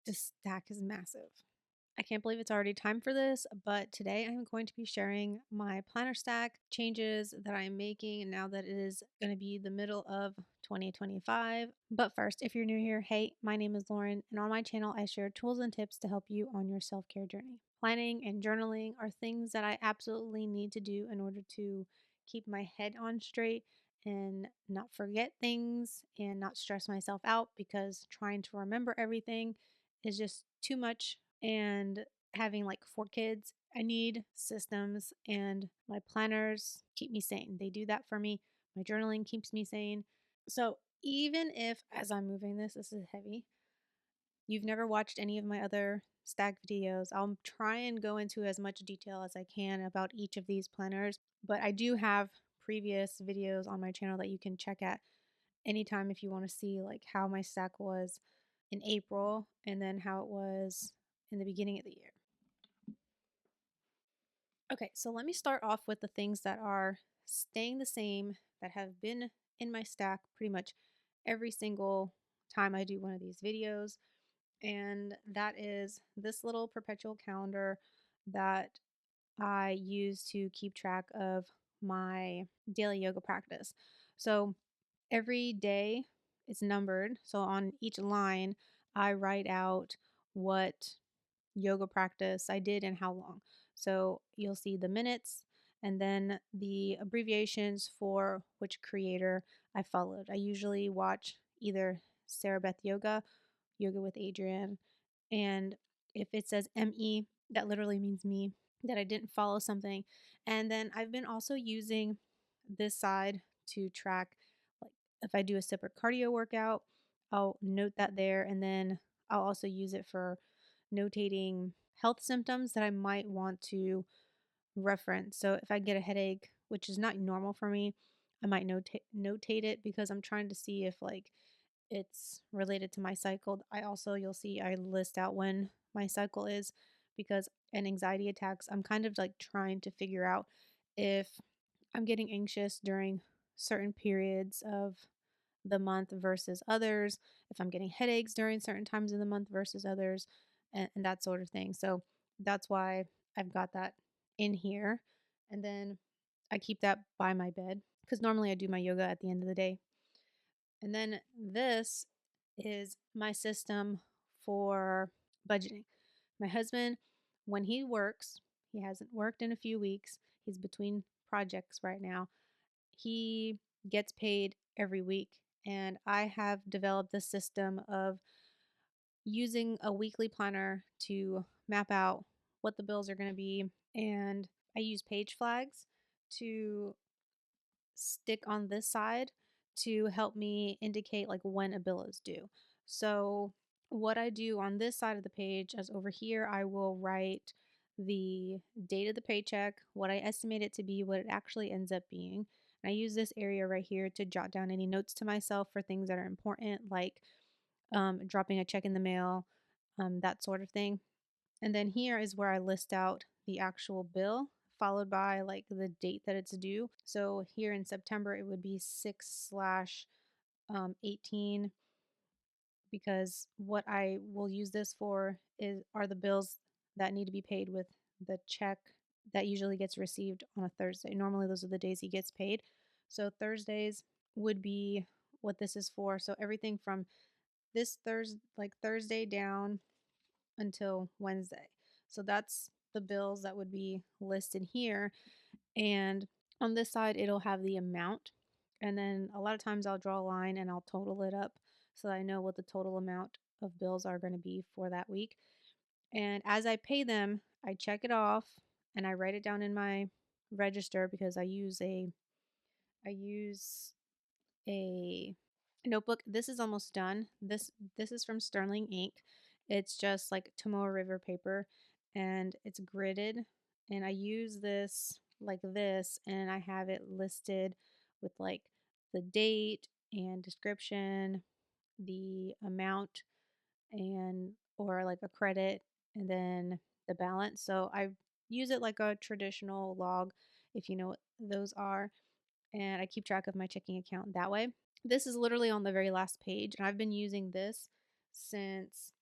This stack is massive. I can't believe it's already time for this, but today I'm going to be sharing my planner stack changes that I'm making and now that it is going to be the middle of 2025. But first, if you're new here, hey, my name is Lauren, and on my channel, I share tools and tips to help you on your self care journey. Planning and journaling are things that I absolutely need to do in order to keep my head on straight and not forget things and not stress myself out because trying to remember everything is just too much. And having like 4 kids, I need systems, and my planners keep me sane. They do that for me. My journaling keeps me sane. So even if as I'm moving this is heavy, you've never watched any of my other stack videos, I'll try and go into as much detail as I can about each of these planners. But I do have previous videos on my channel that you can check at anytime if you want to see like how my stack was in April and then how it was in the beginning of the year. Okay, so let me start off with the things that are staying the same that have been in my stack pretty much every single time I do one of these videos. And that is this little perpetual calendar that I use to keep track of my daily yoga practice. So every day it's numbered. So on each line, I write out what yoga practice I did and how long. So you'll see the minutes and then the abbreviations for which creator I followed. I usually watch either Sarah Beth Yoga, Yoga with Adrienne, and if it says ME, that literally means me, that I didn't follow something. And then I've been also using this side to track, like if I do a separate cardio workout, I'll note that there. And then I'll also use it for notating health symptoms that I might want to reference. So if I get a headache, which is not normal for me, I might notate it because I'm trying to see if like it's related to my cycle. I also, you'll see I list out when my cycle is because in anxiety attacks, I'm kind of like trying to figure out if I'm getting anxious during certain periods of the month versus others, if I'm getting headaches during certain times of the month versus others, and that sort of thing. So that's why I've got that in here. And then I keep that by my bed because normally I do my yoga at the end of the day. And then this is my system for budgeting. My husband, when he works, he hasn't worked in a few weeks, he's between projects right now. He gets paid every week. And I have developed this system of using a weekly planner to map out what the bills are going to be. And I use page flags to stick on this side to help me indicate like when a bill is due. So what I do on this side of the page is over here, I will write the date of the paycheck, what I estimate it to be, what it actually ends up being. And I use this area right here to jot down any notes to myself for things that are important, like dropping a check in the mail, that sort of thing. And then here is where I list out the actual bill followed by like the date that it's due. So here in September, it would be 6/18 because what I will use this for are the bills that need to be paid with the check that usually gets received on a Thursday. Normally those are the days he gets paid. So Thursdays would be what this is for. So everything from this Thursday down until Wednesday. So that's the bills that would be listed here. And on this side, it'll have the amount. And then a lot of times I'll draw a line and I'll total it up so that I know what the total amount of bills are going to be for that week. And as I pay them, I check it off and I write it down in my register because I use a notebook. This is almost done. This is from Sterling ink. It's just like Tomoe River paper and it's gridded. And I use this like this and I have it listed with like the date and description, the amount and or like a credit and then the balance. So I use it like a traditional log if you know what those are, and I keep track of my checking account that way. This is literally on the very last page, and I've been using this since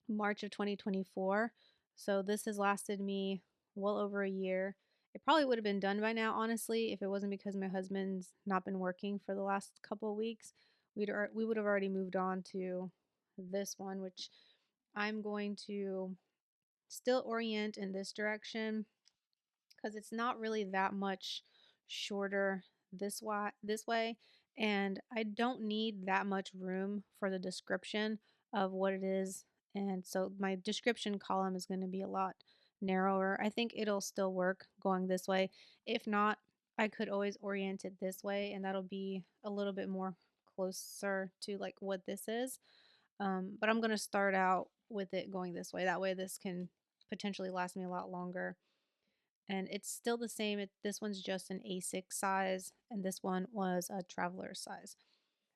March of 2024. So this has lasted me well over a year. It probably would have been done by now, honestly, if it wasn't because my husband's not been working for the last couple of weeks. We would have already moved on to this one, which I'm going to still orient in this direction because it's not really that much shorter this way, and I don't need that much room for the description of what it is, and so my description column is going to be a lot narrower. I think it'll still work going this way. If not, I could always orient it this way, and that'll be a little bit more closer to like what this is. But I'm going to start out with it going this way. That way this can potentially last me a lot longer, and it's still the same. This one's just an A6 size, and this one was a traveler size.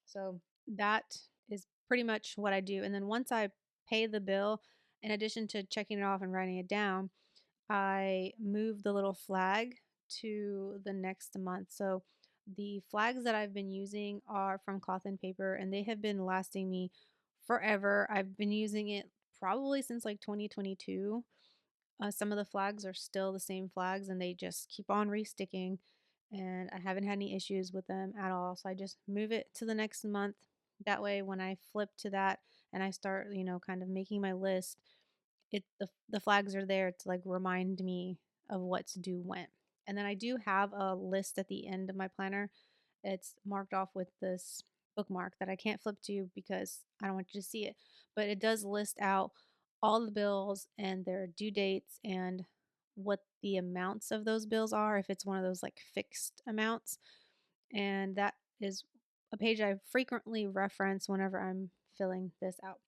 So that is pretty much what I do. And then once I pay the bill, in addition to checking it off and writing it down, I move the little flag to the next month. So the flags that I've been using are from cloth and paper, and they have been lasting me forever. I've been using it probably since like 2022. Some of the flags are still the same flags and they just keep on resticking, and I haven't had any issues with them at all. So I just move it to the next month. That way, when I flip to that and I start, kind of making my list, the flags are there to like remind me of what's due when. And then I do have a list at the end of my planner. It's marked off with this bookmark that I can't flip to because I don't want you to see it. But it does list out all the bills and their due dates and what the amounts of those bills are, if it's one of those like fixed amounts. And that is a page I frequently reference whenever I'm filling this out.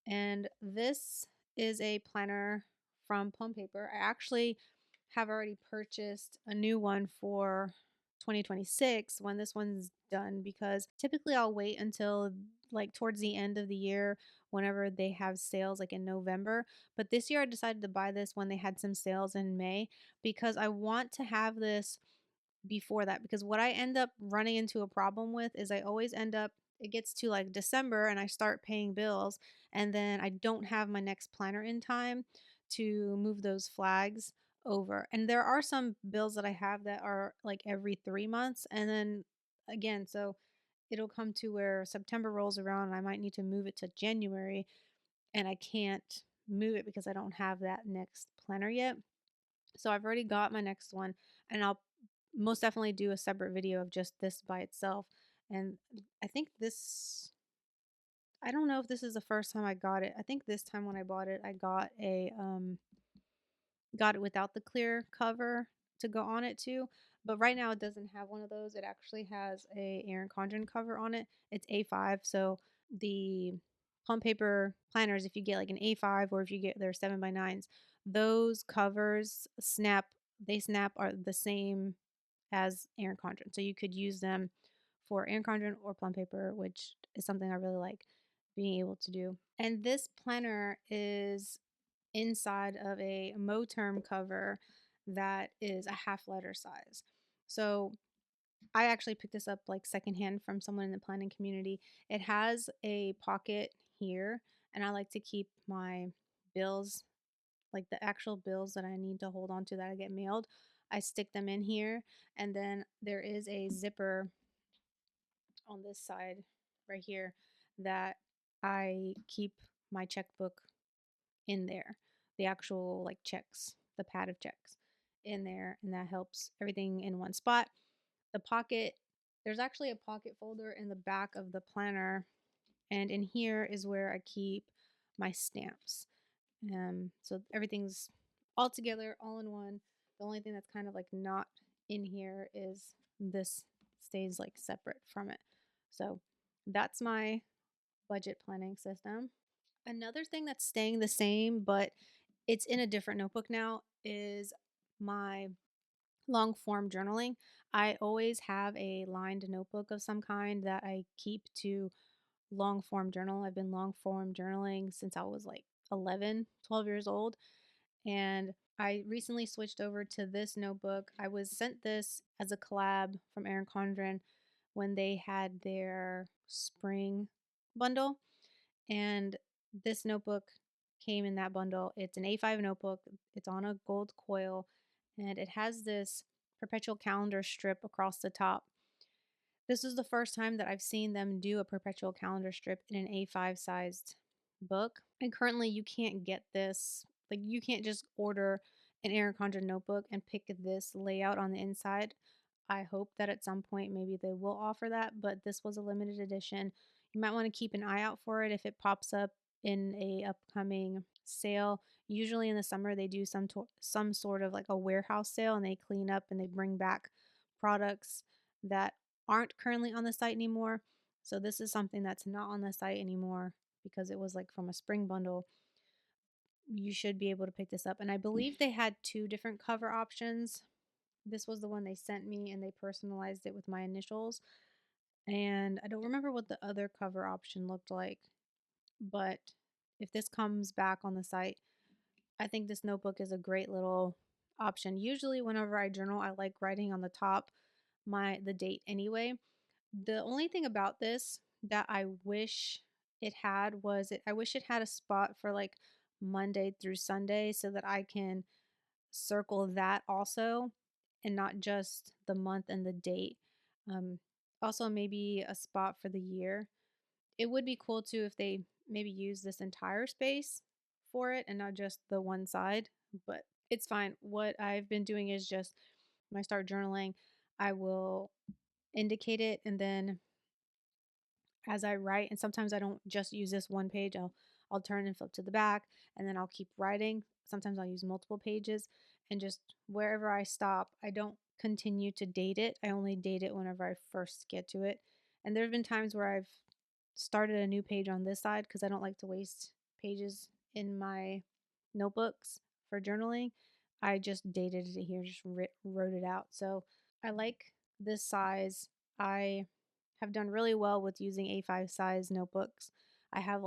And this is a planner from Plum Paper. I actually have already purchased a new one for 2026 when this one's done, because typically I'll wait until like towards the end of the year whenever they have sales like in November. But this year I decided to buy this when they had some sales in May because I want to have this before that, because what I end up running into a problem with is I always end up, it gets to like December and I start paying bills, and then I don't have my next planner in time to move those flags over. And there are some bills that I have that are like every 3 months, and then again, so it'll come to where September rolls around and I might need to move it to January, and I can't move it because I don't have that next planner yet. So I've already got my next one, and I'll most definitely do a separate video of just this by itself. And I think this, I don't know if this is the first time I got it. I think this time when I bought it, I got it without the clear cover to go on it too. But right now it doesn't have one of those. It actually has a Erin Condren cover on it. It's A5, so the Plum Paper planners, if you get like an A5 or if you get their 7x9s, those covers snap. They snap are the same as Erin Condren, so you could use them for Erin Condren or Plum Paper, which is something I really like being able to do. And this planner is inside of a Moterm cover that is a half letter size. So I actually picked this up like secondhand from someone in the planning community. It has a pocket here, and I like to keep my bills, like the actual bills that I need to hold on to that I get mailed. I stick them in here, and then there is a zipper on this side right here that I keep my checkbook in there, the actual like checks, the pad of checks in there, and that helps everything in one spot. The pocket, there's actually a pocket folder in the back of the planner, and in here is where I keep my stamps. So everything's all together, all in one. The only thing that's kind of like not in here is this stays like separate from it. So that's my budget planning system. Another thing that's staying the same, but it's in a different notebook now, is my long form journaling. I always have a lined notebook of some kind that I keep to long form journal. I've been long form journaling since I was like 11, 12 years old. And I recently switched over to this notebook. I was sent this as a collab from Erin Condren when they had their spring bundle. And this notebook came in that bundle. It's an A5 notebook, it's on a gold coil, and it has this perpetual calendar strip across the top. This is the first time that I've seen them do a perpetual calendar strip in an A5 sized book. And currently, you can't get this. Like, you can't just order an Erin Condren notebook and pick this layout on the inside. I hope that at some point maybe they will offer that, but this was a limited edition. You might want to keep an eye out for it if it pops up in a upcoming sale. Usually in the summer they do some sort of like a warehouse sale, and they clean up and they bring back products that aren't currently on the site anymore. So this is something that's not on the site anymore because it was like from a spring bundle. You should be able to pick this up. And I believe they had two different cover options. This was the one they sent me, and they personalized it with my initials. And I don't remember what the other cover option looked like, but if this comes back on the site, I think this notebook is a great little option. Usually whenever I journal, I like writing on the top the date anyway. The only thing about this that I wish it had was I wish it had a spot for like Monday through Sunday so that I can circle that also and not just the month and the date. Um, Also, maybe a spot for the year. It would be cool too if they maybe use this entire space for it and not just the one side, but it's fine. What I've been doing is just when I start journaling, I will indicate it, and then as I write, and sometimes I don't just use this one page. I'll turn and flip to the back, and then I'll keep writing. Sometimes I'll use multiple pages, and just wherever I stop, I don't continue to date it. I only date it whenever I first get to it. And there have been times where I've started a new page on this side because I don't like to waste pages in my notebooks for journaling. I just dated it here, just wrote it out. So I like this size. I have done really well with using A5 size notebooks. I have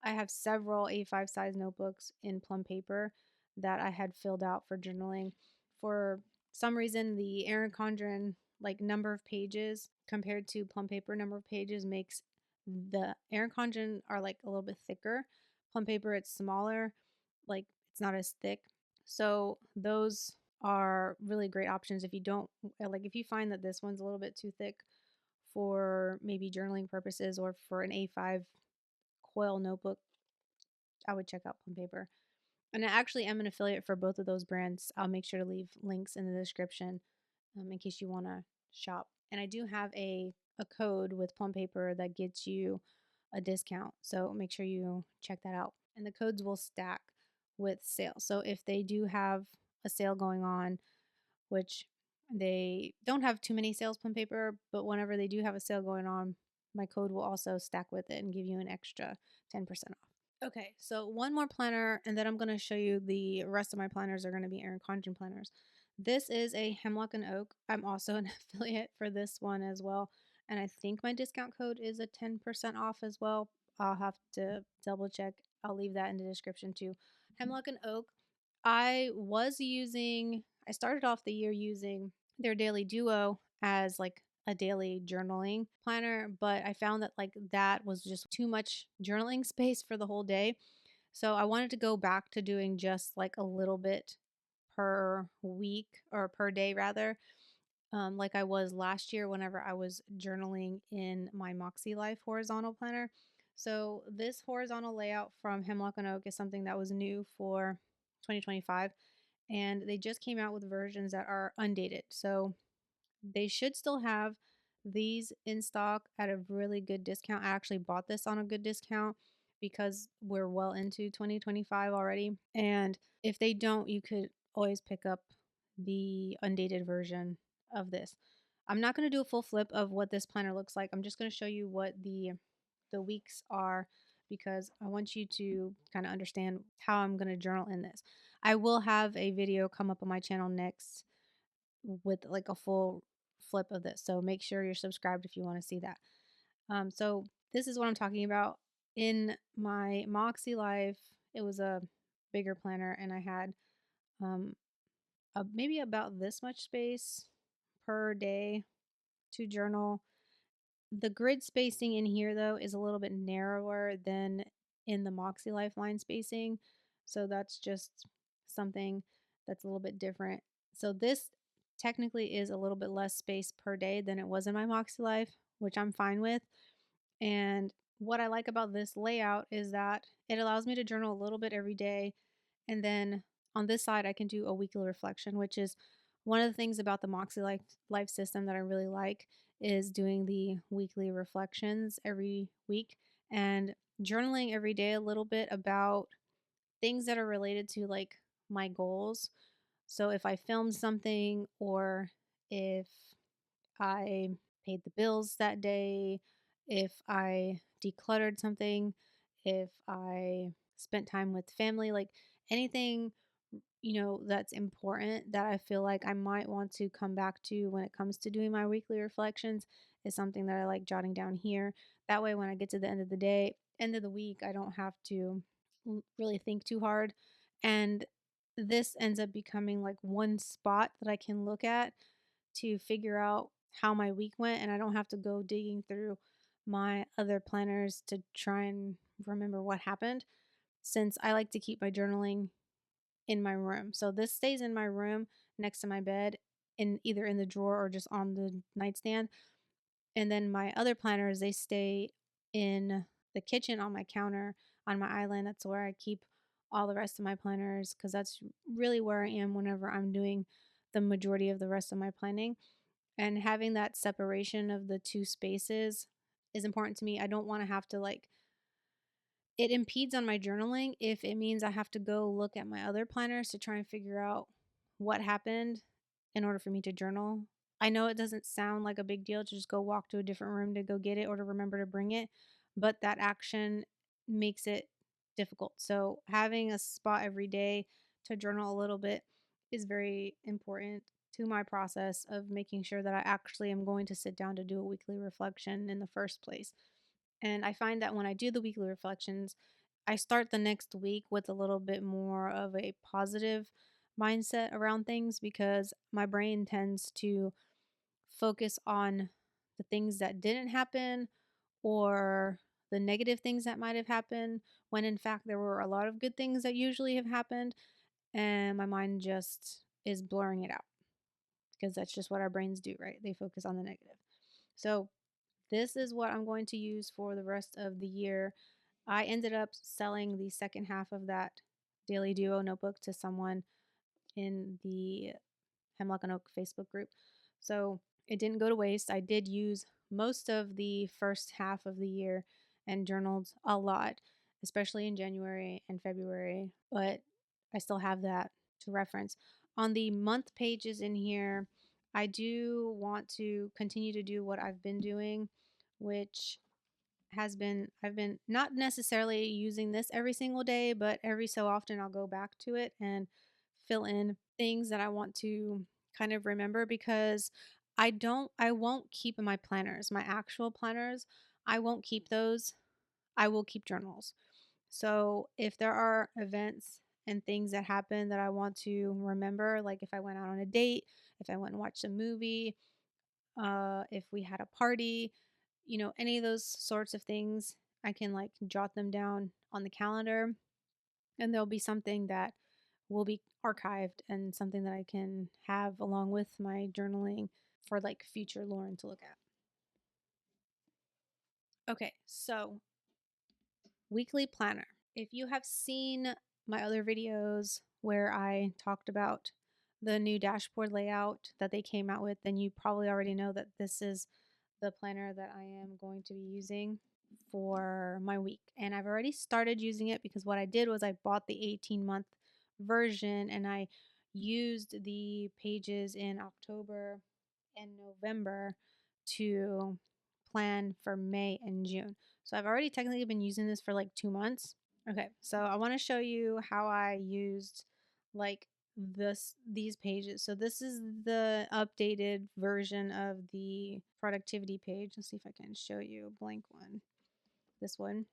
I have several A5 size notebooks in Plum paper that I had filled out for journaling. For some reason, the Erin Condren like number of pages compared to Plum paper number of pages makes the Erin Condren are like a little bit thicker. Plum paper, it's smaller, like it's not as thick. So those are really great options if you don't like, if you find that this one's a little bit too thick for maybe journaling purposes or for an A5 coil notebook, I would check out Plum paper. And I actually am an affiliate for both of those brands. I'll make sure to leave links in the description in case you want to shop. And I do have a code with Plum paper that gets you a discount. So make sure you check that out. And the codes will stack with sales. So if they do have a sale going on, which they don't have too many sales Plum paper, but whenever they do have a sale going on, my code will also stack with it and give you an extra 10% off. Okay, so one more planner, and then I'm going to show you the rest of my planners are going to be Erin Condren planners. This is a Hemlock and Oak. I'm also an affiliate for this one as well, and I think my discount code is a 10% off as well. I'll have to double check. I'll leave that in the description too. Hemlock and Oak, I started off the year using their Daily Duo as like a daily journaling planner, but I found that like that was just too much journaling space for the whole day. So I wanted to go back to doing just like a little bit per week or per day rather, like I was last year whenever I was journaling in my Moxie Life horizontal planner. So this horizontal layout from Hemlock and Oak is something that was new for 2025, and they just came out with versions that are undated. So they should still have these in stock at a really good discount. I actually bought this on a good discount because we're well into 2025 already. And if they don't, you could always pick up the undated version of this. I'm not going to do a full flip of what this planner looks like. I'm just going to show you what the weeks are because I want you to kind of understand how I'm going to journal in this. I will have a video come up on my channel next with like a full flip of this. So make sure you're subscribed if you want to see that. So this is what I'm talking about. In my Moxie Life, it was a bigger planner, and I had maybe about this much space per day to journal. The grid spacing in here, though, is a little bit narrower than in the Moxie Lifeline spacing. So that's just something that's a little bit different. So this technically is a little bit less space per day than it was in my Moxie Life, which I'm fine with. And what I like about this layout is that it allows me to journal a little bit every day. And then on this side, I can do a weekly reflection, which is one of the things about the Moxie Life system that I really like is doing the weekly reflections every week and journaling every day a little bit about things that are related to like my goals. So if I filmed something or if I paid the bills that day, if I decluttered something, if I spent time with family, like anything, that's important that I feel like I might want to come back to when it comes to doing my weekly reflections is something that I like jotting down here. That way, when I get to the end of the day, end of the week, I don't have to really think too hard. And this ends up becoming like one spot that I can look at to figure out how my week went, and I don't have to go digging through my other planners to try and remember what happened since I like to keep my journaling in my room. So this stays in my room next to my bed in either in the drawer or just on the nightstand. And then my other planners, they stay in the kitchen on my counter on my island. That's where I keep all the rest of my planners because that's really where I am whenever I'm doing the majority of the rest of my planning. And having that separation of the two spaces is important to me. I don't want to have to like it impedes on my journaling if it means I have to go look at my other planners to try and figure out what happened in order for me to journal. I know it doesn't sound like a big deal to just go walk to a different room to go get it or to remember to bring it, but that action makes it difficult. So, having a spot every day to journal a little bit is very important to my process of making sure that I actually am going to sit down to do a weekly reflection in the first place. And I find that when I do the weekly reflections, I start the next week with a little bit more of a positive mindset around things because my brain tends to focus on the things that didn't happen or the negative things that might have happened when in fact there were a lot of good things that usually have happened and my mind just is blurring it out because that's just what our brains do, right? They focus on the negative. So this is what I'm going to use for the rest of the year. I ended up selling the second half of that Daily Duo notebook to someone in the Hemlock and Oak Facebook group. So it didn't go to waste. I did use most of the first half of the year and journaled a lot, especially in January and February, but I still have that to reference. On the month pages in here, I do want to continue to do what I've been doing, which I've been not necessarily using this every single day, but every so often I'll go back to it and fill in things that I want to kind of remember because I won't keep my planners, my actual planners. I won't keep those. I will keep journals. So if there are events and things that happen that I want to remember, like if I went out on a date, if I went and watched a movie, if we had a party, any of those sorts of things, I can like jot them down on the calendar and there'll be something that will be archived and something that I can have along with my journaling for like future Lauren to look at. Okay, so weekly planner. If you have seen my other videos where I talked about the new dashboard layout that they came out with, then you probably already know that this is the planner that I am going to be using for my week. And I've already started using it because what I did was I bought the 18-month version and I used the pages in October and November to plan for May and June. So I've already technically been using this for like 2 months. Okay, so I want to show you how I used like these pages. So this is the updated version of the productivity page. Let's see if I can show you a blank one. This one.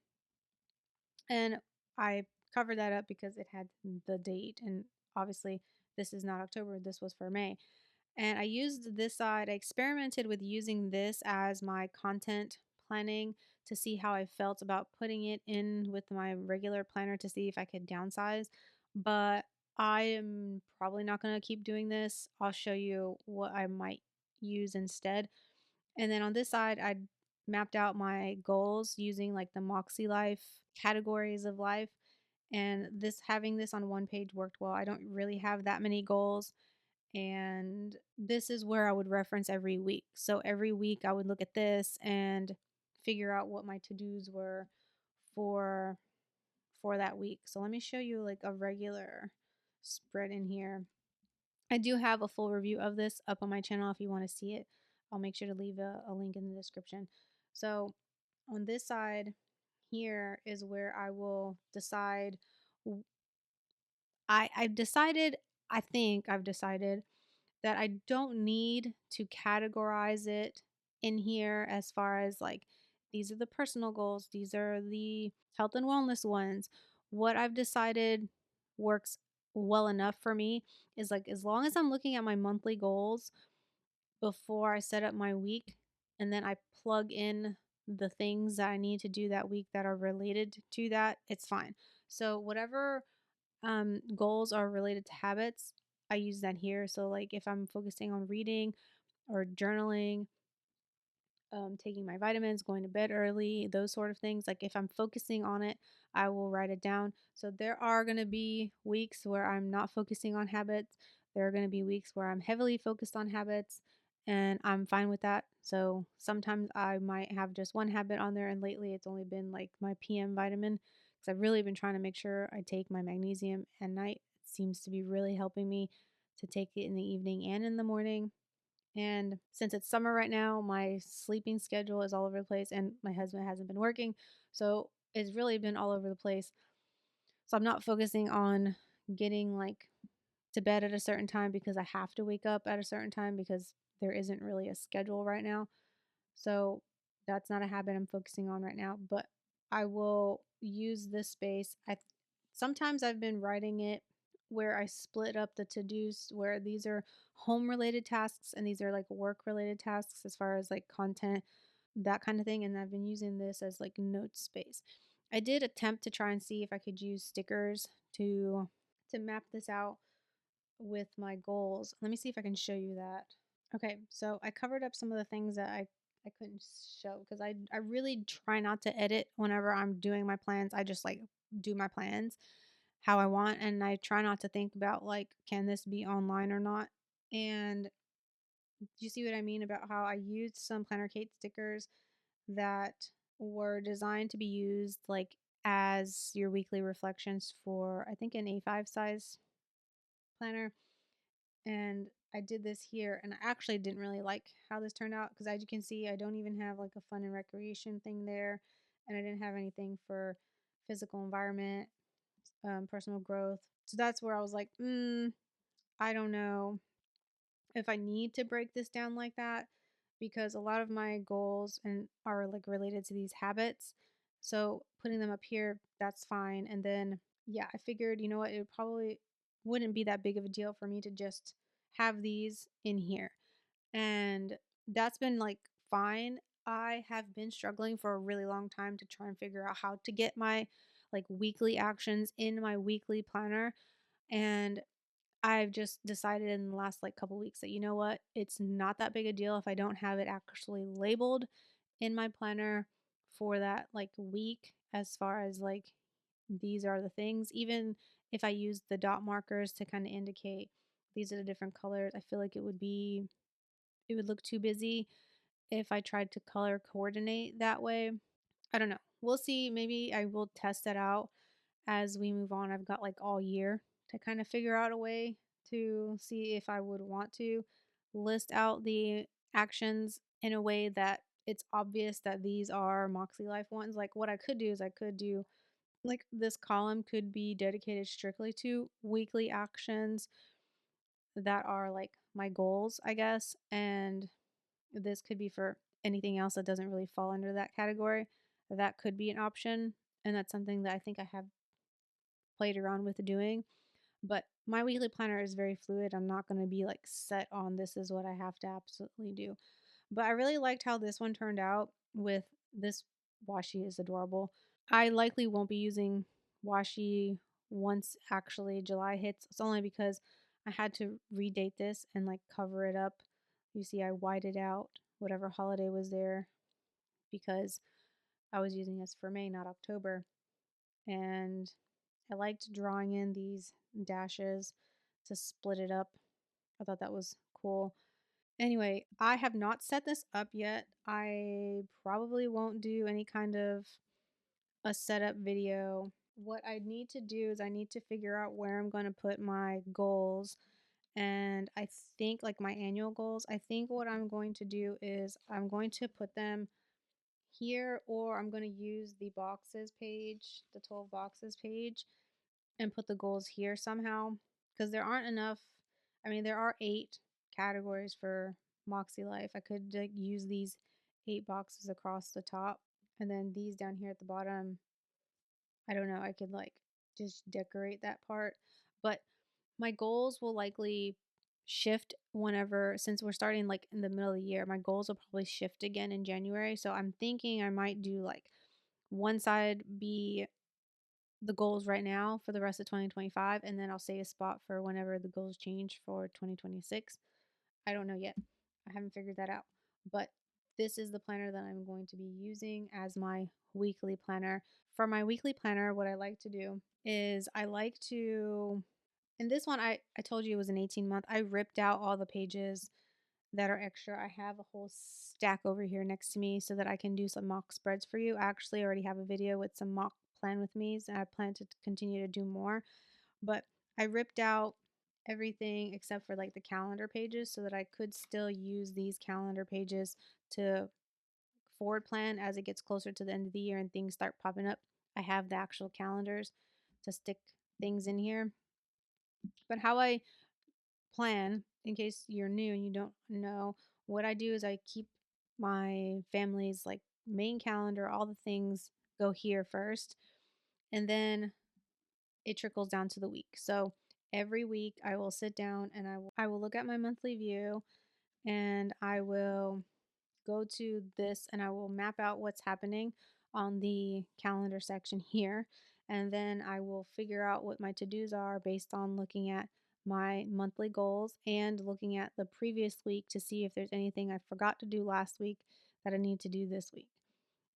And I covered that up because it had the date and obviously this is not October, this was for May. And I used this side, I experimented with using this as my content planning to see how I felt about putting it in with my regular planner to see if I could downsize. But I am probably not going to keep doing this. I'll show you what I might use instead. And then on this side, I mapped out my goals using like the Moxie Life categories of life. And this having this on one page worked well. I don't really have that many goals. And this is where I would reference every week. So every week I would look at this and figure out what my to-dos were for for that week. So let me show you like a regular spread in here. I do have a full review of this up on my channel if you want to see it. I'll make sure to leave a link in the description. So on this side here is where I will decide. I've decided, I think I've decided that I don't need to categorize it in here as far as like these are the personal goals, these are the health and wellness ones. What I've decided works well enough for me is like as long as I'm looking at my monthly goals before I set up my week and then I plug in the things that I need to do that week that are related to that, it's fine. So whatever goals are related to habits, I use that here. So like if I'm focusing on reading or journaling, taking my vitamins, going to bed early, those sort of things. Like if I'm focusing on it, I will write it down. So there are going to be weeks where I'm not focusing on habits. There are going to be weeks where I'm heavily focused on habits, and I'm fine with that. So sometimes I might have just one habit on there, and lately it's only been like my PM vitamin because I've really been trying to make sure I take my magnesium at night. It seems to be really helping me to take it in the evening and in the morning. And since it's summer right now, my sleeping schedule is all over the place, and my husband hasn't been working. So it's really been all over the place. So I'm not focusing on getting like to bed at a certain time because I have to wake up at a certain time because there isn't really a schedule right now. So that's not a habit I'm focusing on right now, but I will use this space. Sometimes I've been writing it where I split up the to-dos where these are home related tasks and these are like work related tasks as far as like content, that kind of thing, and I've been using this as like note space. I did attempt to try and see if I could use stickers to map this out with my goals. Let me see if I can show you that. Okay, so I covered up some of the things that I couldn't show because I really try not to edit whenever I'm doing my plans. I just like do my plans how I want, and I try not to think about like can this be online or not. And do you see what I mean about how I used some Planner Kate stickers that were designed to be used like as your weekly reflections for I think an A5 size planner, and I did this here, and I actually didn't really like how this turned out because as you can see, I don't even have like a fun and recreation thing there, and I didn't have anything for physical environment, personal growth. So that's where I was like, I don't know if I need to break this down like that because a lot of my goals and are like related to these habits. So putting them up here, that's fine. And then yeah, I figured, you know what, it probably wouldn't be that big of a deal for me to just have these in here. And that's been like fine. I have been struggling for a really long time to try and figure out how to get my like weekly actions in my weekly planner. And I've just decided in the last like couple weeks that you know what, it's not that big a deal if I don't have it actually labeled in my planner for that like week as far as like these are the things. Even if I use the dot markers to kind of indicate these are the different colors, I feel like it would look too busy if I tried to color coordinate that way. I don't know. We'll see. Maybe I will test that out as we move on. I've got like all year to kind of figure out a way to see if I would want to list out the actions in a way that it's obvious that these are Moxie Life ones. Like what I could do is I could do like this column could be dedicated strictly to weekly actions that are like my goals, I guess, and this could be for anything else that doesn't really fall under that category. That could be an option, and that's something that I think I have played around with doing. But my weekly planner is very fluid. I'm not going to be like set on this is what I have to absolutely do. But I really liked how this one turned out with this washi is adorable. I likely won't be using washi once actually July hits. It's only because I had to redate this and like cover it up. You see, I whited out whatever holiday was there because I was using this for May, not October. And I liked drawing in these dashes to split it up. I thought that was cool. Anyway, I have not set this up yet. I probably won't do any kind of a setup video. What I need to do is I need to figure out where I'm going to put my goals. And I think, like my annual goals, I think what I'm going to do is I'm going to put them here, or I'm going to use the boxes page, the 12 boxes page, and put the goals here somehow, because there aren't enough. I mean, there are 8 categories for Moxie Life. I could like use these 8 boxes across the top, and then these down here at the bottom. I don't know. I could like just decorate that part, but my goals will likely shift whenever, since we're starting like in the middle of the year. My goals will probably shift again in January, so I'm thinking I might do like one side be the goals right now for the rest of 2025, and then I'll save a spot for whenever the goals change for 2026. I don't know yet. I haven't figured that out. But this is the planner that I'm going to be using as my weekly planner. For my weekly planner, what I like to do is I like to, and this one I told you it was an 18-month. I ripped out all the pages that are extra. I have a whole stack over here next to me so that I can do some mock spreads for you. I actually already have a video with some mock plan with me's, and I plan to continue to do more. But I ripped out everything except for like the calendar pages so that I could still use these calendar pages to forward plan as it gets closer to the end of the year and things start popping up. I have the actual calendars to stick things in here. But how I plan, in case you're new and you don't know, what I do is I keep my family's like main calendar, all the things go here first, and then it trickles down to the week. So every week I will sit down and I will look at my monthly view, and I will go to this and I will map out what's happening on the calendar section here. And then I will figure out what my to-dos are based on looking at my monthly goals and looking at the previous week to see if there's anything I forgot to do last week that I need to do this week.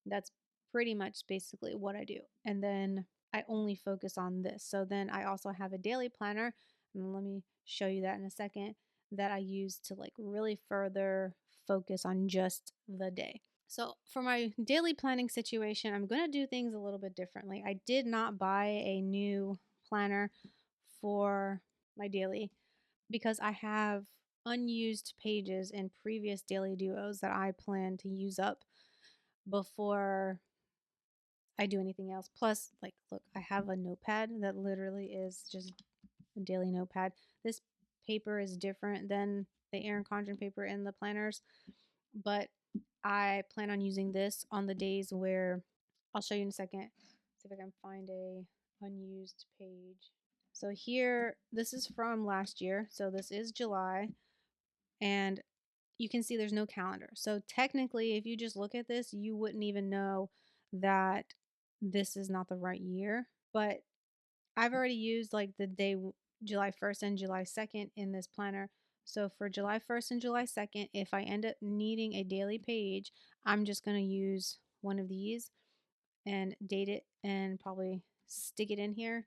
That's pretty much basically what I do. And then I only focus on this. So then I also have a daily planner, and let me show you that in a second, that I use to like really further focus on just the day. So for my daily planning situation, I'm going to do things a little bit differently. I did not buy a new planner for my daily because I have unused pages in previous daily duos that I plan to use up before I do anything else. Plus, like, look, I have a notepad that literally is just a daily notepad. This paper is different than the Erin Condren paper in the planners, but I plan on using this on the days where I'll show you in a second. See if I can find a unused page. So here, this is from last year. So this is July, and you can see there's no calendar. So technically, if you just look at this, you wouldn't even know that this is not the right year. But I've already used like the day July 1st and July 2nd in this planner. So for July 1st and July 2nd, if I end up needing a daily page, I'm just going to use one of these and date it and probably stick it in here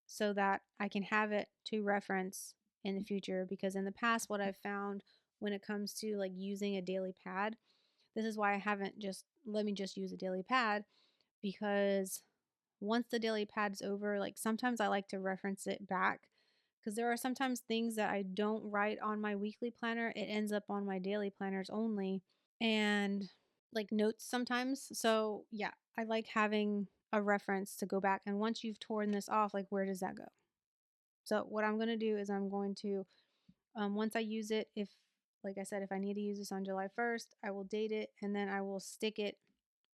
so that I can have it to reference in the future. Because in the past, what I've found when it comes to like using a daily pad, this is why I haven't just let me just use a daily pad, because once the daily pad's over, like sometimes I like to reference it back because there are sometimes things that I don't write on my weekly planner. It ends up on my daily planners only, and like notes sometimes. So yeah, I like having a reference to go back. And once you've torn this off, like where does that go? So what I'm going to do is I'm going to, once I use it, if like I said, if I need to use this on July 1st, I will date it and then I will stick it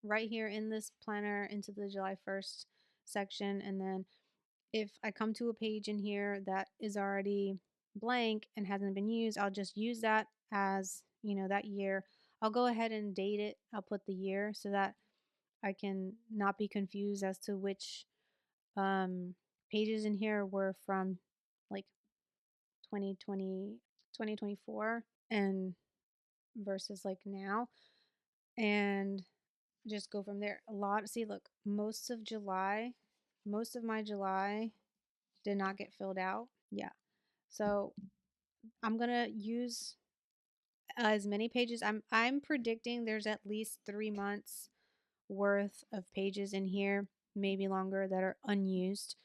right here in this planner into the July 1st section. And then if I come to a page in here that is already blank and hasn't been used, I'll just use that as, that year. I'll go ahead and date it. I'll put the year so that I can not be confused as to which um pages in here were from like 2020, 2024, and versus like now, and just go from there. A lot, see, look, most of my July did not get filled out. Yeah. So I'm gonna use as many pages. I'm predicting there's at least 3 months worth of pages in here, maybe longer, that are unused.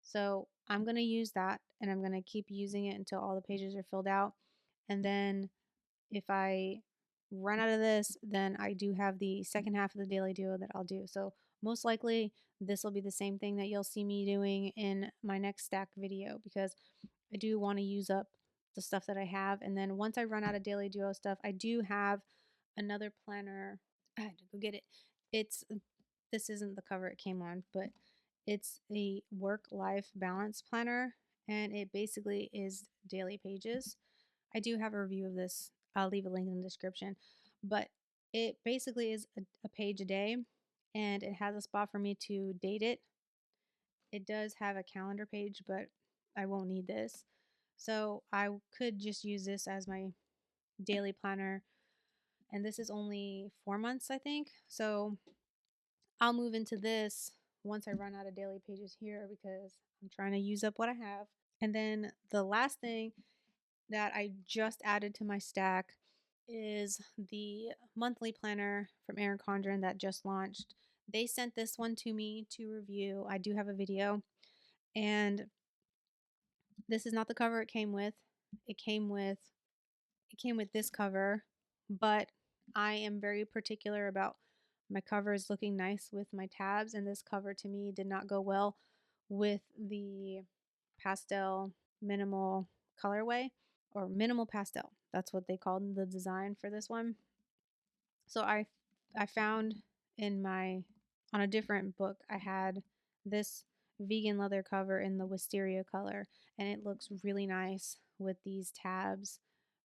So I'm gonna use that, and I'm gonna keep using it until all the pages are filled out. And then if I run out of this, then I do have the second half of the daily duo that I'll do. So most likely this will be the same thing that you'll see me doing in my next stack video, because I do want to use up the stuff that I have. And then once I run out of daily duo stuff, I do have another planner. I had to go get it. It's This isn't the cover it came on, but it's a work life balance planner, and it basically is daily pages. I do have a review of this. I'll leave a link in the description. But it basically is a page a day, and it has a spot for me to date it. It does have a calendar page, but I won't need this. So I could just use this as my daily planner. And this is only 4 months, I think. So I'll move into this once I run out of daily pages here, because I'm trying to use up what I have. And then the last thing that I just added to my stack is the monthly planner from Erin Condren that just launched. They sent this one to me to review. I do have a video, and this is not the cover it came with. It came with this cover, but I am very particular about my covers looking nice with my tabs, and this cover to me did not go well with the pastel minimal colorway, or minimal pastel. That's what they called the design for this one. So I found in my on a different book, I had this vegan leather cover in the wisteria color, and it looks really nice with these tabs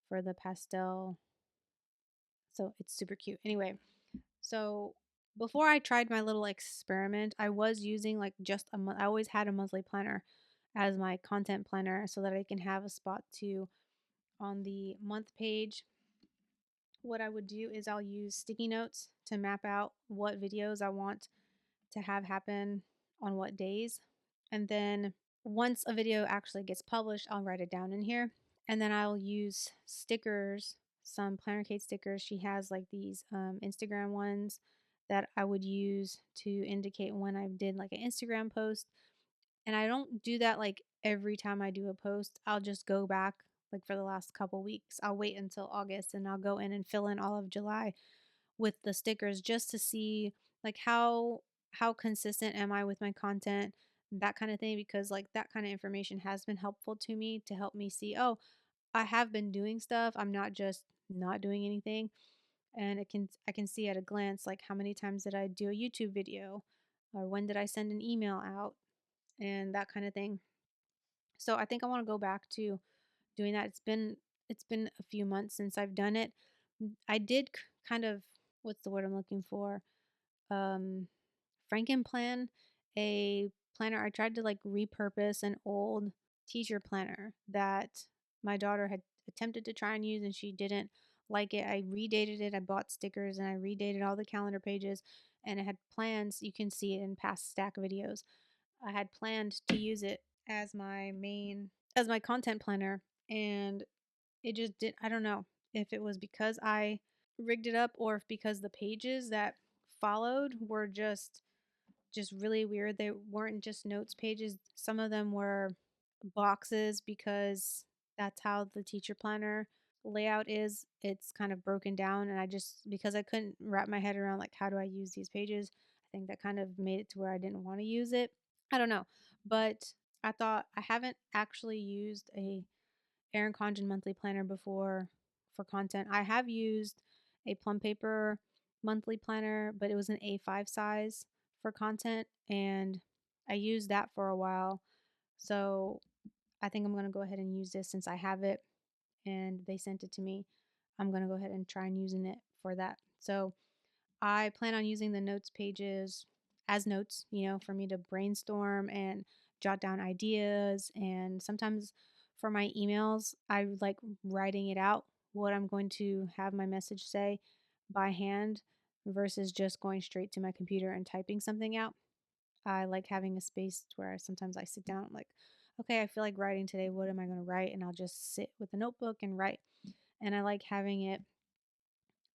for the pastel. So it's super cute. Anyway, so before I tried my little experiment, I was using like just a month. I always had a monthly planner as my content planner so that I can have a spot to on the month page. What I would do is I'll use sticky notes to map out what videos I want to have happen on what days. And then once a video actually gets published, I'll write it down in here. And then I'll use stickers, some Planner Kate stickers. She has like these Instagram ones that I would use to indicate when I did like an Instagram post. And I don't do that like every time I do a post. I'll just go back like for the last couple weeks. I'll wait until August, and I'll go in and fill in all of July with the stickers just to see like how consistent am I with my content, that kind of thing, because like that kind of information has been helpful to me to help me see, oh, I have been doing stuff. I'm not just not doing anything. And I can see at a glance like how many times did I do a YouTube video, or when did I send an email out, and that kind of thing. So I think I want to go back to doing that. It's been a few months since I've done it. I did kind of, what's the word I'm looking for? Um Frankenplan, a planner. I tried to like repurpose an old teacher planner that my daughter had attempted to try and use, and she didn't like it. I redated it. I bought stickers, and I redated all the calendar pages, and it had plans. You can see it in past stack videos. I had planned to use it as my content planner, and it just did. I don't know if it was because I rigged it up, or if because the pages that followed were just really weird. They weren't just notes pages. Some of them were boxes, because that's how the teacher planner layout is. It's kind of broken down, and because I couldn't wrap my head around like how do I use these pages, I think that kind of made it to where I didn't want to use it. I don't know, but I thought I haven't actually used a Erin Condren monthly planner before for content. I have used a Plum paper monthly planner, but it was an A5 size for content, and I used that for a while. So I think I'm going to go ahead and use this since I have it and they sent it to me. I'm going to go ahead and try and using it for that. So I plan on using the notes pages as notes, for me to brainstorm and jot down ideas. And sometimes for my emails, I like writing it out, what I'm going to have my message say by hand versus just going straight to my computer and typing something out. I like having a space where sometimes I sit down, I'm like, okay, I feel like writing today. What am I going to write? And I'll just sit with a notebook and write. And I like having it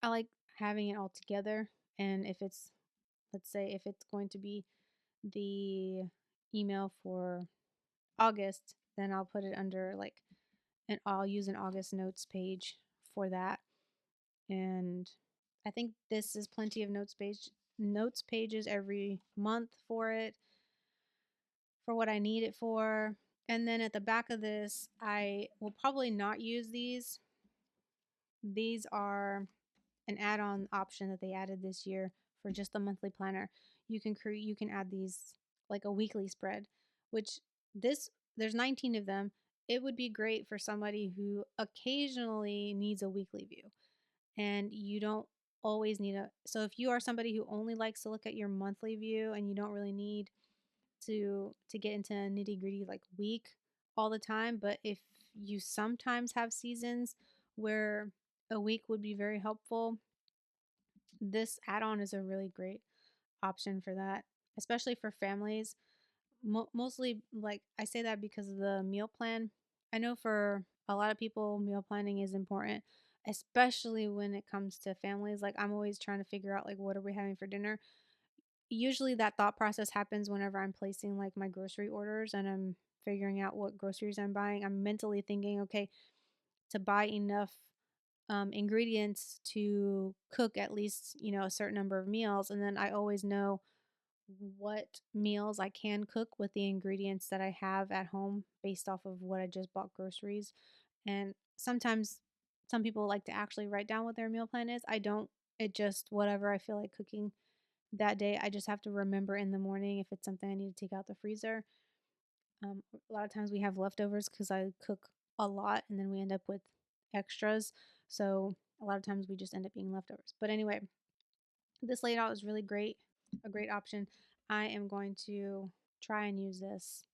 all together. And if it's, let's say, if it's going to be the email for August, then I'll put it under like, and I'll use an August notes page for that. And I think this is plenty of notes pages every month for it, for what I need it for. And then at the back of this, I will probably not use these. These are an add-on option that they added this year for just the monthly planner. You can add these like a weekly spread, which this there's 19 of them. It would be great for somebody who occasionally needs a weekly view and you don't always need a so if you are somebody who only likes to look at your monthly view and you don't really need to get into nitty-gritty like week all the time, but if you sometimes have seasons where a week would be very helpful, this add-on is a really great option for that, especially for families. Mostly, like I say that because of the meal plan. I know for a lot of people, meal planning is important, especially when it comes to families. Like I'm always trying to figure out like what are we having for dinner. Usually that thought process happens whenever I'm placing like my grocery orders and I'm figuring out what groceries I'm buying. I'm mentally thinking, okay, to buy enough ingredients to cook at least, a certain number of meals. And then I always know what meals I can cook with the ingredients that I have at home based off of what I just bought groceries. And sometimes some people like to actually write down what their meal plan is. I don't. It just whatever I feel like cooking that day. I just have to remember in the morning if it's something I need to take out the freezer. A lot of times we have leftovers because I cook a lot and then we end up with extras. So a lot of times we just end up being leftovers. But anyway, this layout is really great, a great option. I am going to try and use this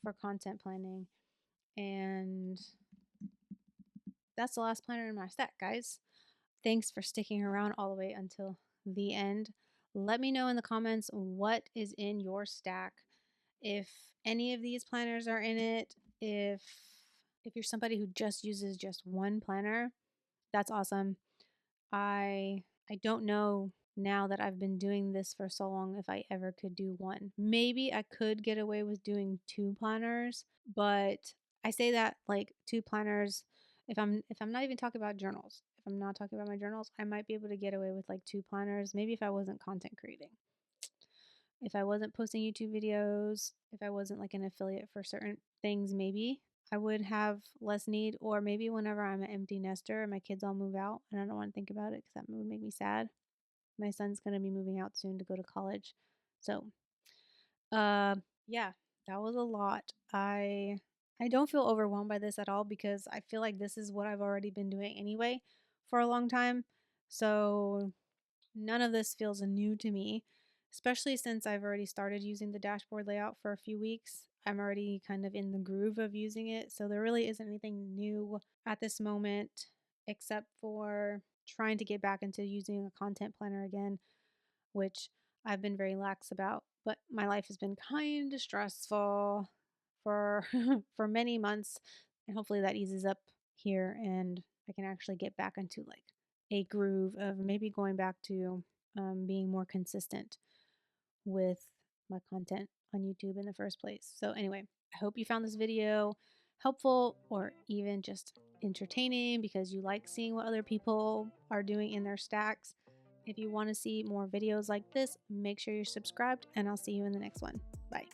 for content planning. And that's the last planner in my stack, guys. Thanks for sticking around all the way until the end. Let me know in the comments what is in your stack. If any of these planners are in it, if you're somebody who just uses just one planner, that's awesome. I don't know now that I've been doing this for so long if I ever could do one. Maybe I could get away with doing two planners, but I say that like two planners if I'm not even talking about journals. If I'm not talking about my journals, I might be able to get away with like two planners, maybe if I wasn't content creating. If I wasn't posting YouTube videos, if I wasn't like an affiliate for certain things, maybe I would have less need. Or maybe whenever I'm an empty nester and my kids all move out and I don't want to think about it because that would make me sad. My son's going to be moving out soon to go to college. So, uh, yeah, that was a lot. I don't feel overwhelmed by this at all because I feel like this is what I've already been doing anyway for a long time. So none of this feels new to me, especially since I've already started using the dashboard layout for a few weeks. I'm already kind of in the groove of using it, so there really isn't anything new at this moment except for trying to get back into using a content planner again, which I've been very lax about. But my life has been kind of stressful for for many months, and hopefully that eases up here and I can actually get back into like a groove of maybe going back to being more consistent with my content on YouTube in the first place. So anyway, I hope you found this video helpful or even just entertaining because you like seeing what other people are doing in their stacks. If you want to see more videos like this, make sure you're subscribed and I'll see you in the next one. Bye.